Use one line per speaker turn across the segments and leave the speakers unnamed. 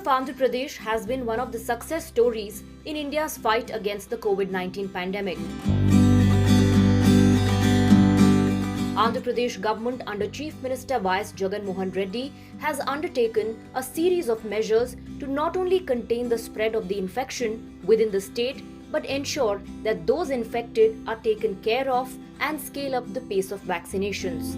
Andhra Pradesh has been one of the success stories in India's fight against the COVID-19 pandemic. Andhra Pradesh government under Chief Minister Y.S. Jagan Mohan Reddy has undertaken a series of measures to not only contain the spread of the infection within the state but ensure that those infected are taken care of and scale up the pace of vaccinations.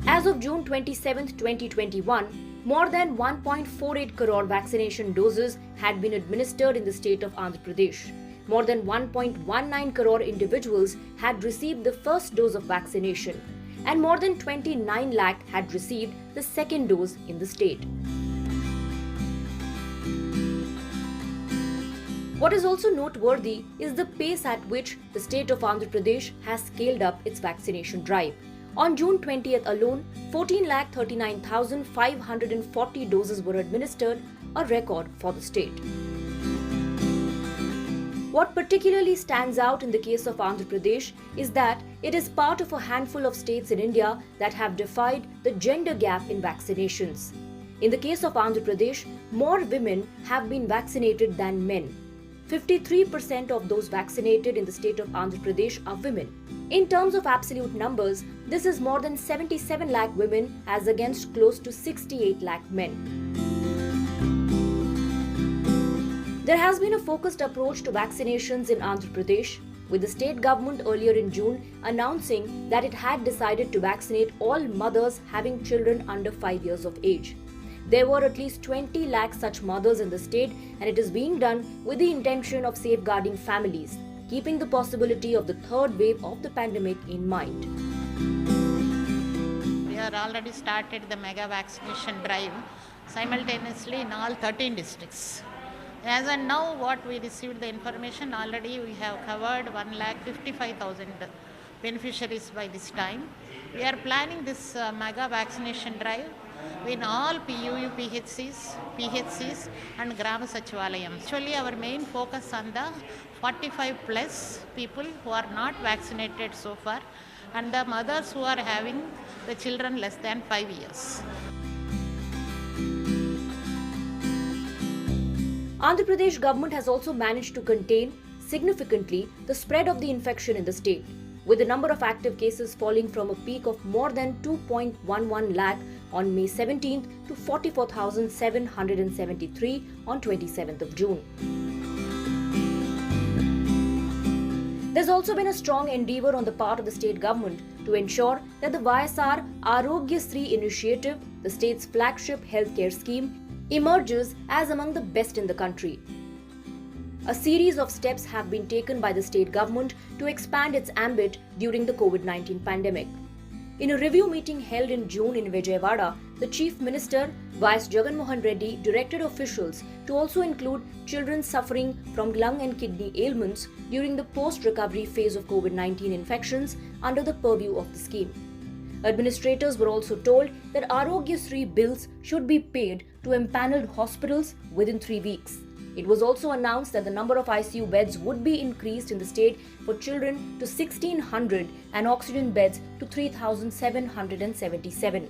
As of June 27, 2021, more than 1.48 crore vaccination doses had been administered in the state of Andhra Pradesh. More than 1.19 crore individuals had received the first dose of vaccination, and more than 29 lakh had received the second dose in the state. What is also noteworthy is the pace at which the state of Andhra Pradesh has scaled up its vaccination drive. On June 20th alone, 14,39,540 doses were administered, a record for the state. What particularly stands out in the case of Andhra Pradesh is that it is part of a handful of states in India that have defied the gender gap in vaccinations. In the case of Andhra Pradesh, more women have been vaccinated than men. 53% of those vaccinated in the state of Andhra Pradesh are women. In terms of absolute numbers, this is more than 77 lakh women as against close to 68 lakh men. There has been a focused approach to vaccinations in Andhra Pradesh, with the state government earlier in June announcing that it had decided to vaccinate all mothers having children under 5 years of age. There were at least 20 lakh such mothers in the state, and it is being done with the intention of safeguarding families, keeping the possibility of the third wave of the pandemic in mind.
We have already started the mega vaccination drive simultaneously in all 13 districts. As and now, what we received the information already, we have covered 1,55,000 beneficiaries by this time. We are planning this mega vaccination drive in all PUU PHCs and Gram Sachivalayam. Actually, our main focus on the 45 plus people who are not vaccinated so far and the mothers who are having the children less than 5 years.
Andhra Pradesh government has also managed to contain significantly the spread of the infection in the state, with the number of active cases falling from a peak of more than 2.11 lakh on May 17th to 44,773 on 27th of June. There's also been a strong endeavour on the part of the state government to ensure that the YSR Arogya Sri initiative, the state's flagship healthcare scheme, emerges as among the best in the country. A series of steps have been taken by the state government to expand its ambit during the COVID-19 pandemic. In a review meeting held in June in Vijayawada, the Chief Minister Y.S. Jagan Mohan Reddy directed officials to also include children suffering from lung and kidney ailments during the post-recovery phase of COVID-19 infections under the purview of the scheme. Administrators were also told that Arogya Sri bills should be paid to empanelled hospitals within 3 weeks. It was also announced that the number of ICU beds would be increased in the state for children to 1,600 and oxygen beds to 3,777.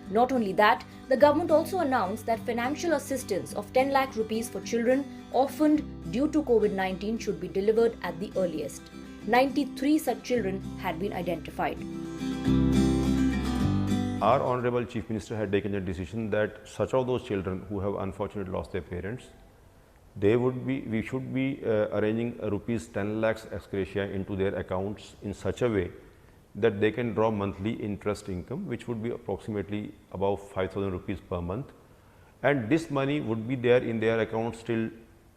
Not only that, the government also announced that financial assistance of 10 lakh rupees for children orphaned due to COVID-19 should be delivered at the earliest. 93 such children had been identified.
Our Honorable Chief Minister had taken a decision that such of those children who have unfortunately lost their parents, we should be arranging rupees 10 lakhs ex gratia into their accounts in such a way that they can draw monthly interest income, which would be approximately about 5,000 rupees per month. And this money would be there in their accounts till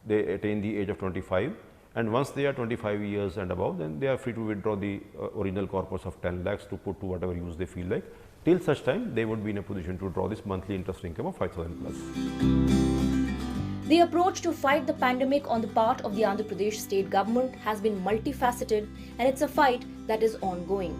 they attain the age of 25. And once they are 25 years and above, then they are free to withdraw the original corpus of 10 lakhs to put to whatever use they feel like. Till such time, they would be in a position to draw this monthly interest income of 5,000 plus.
The approach to fight the pandemic on the part of the Andhra Pradesh state government has been multifaceted, and it's a fight that is ongoing.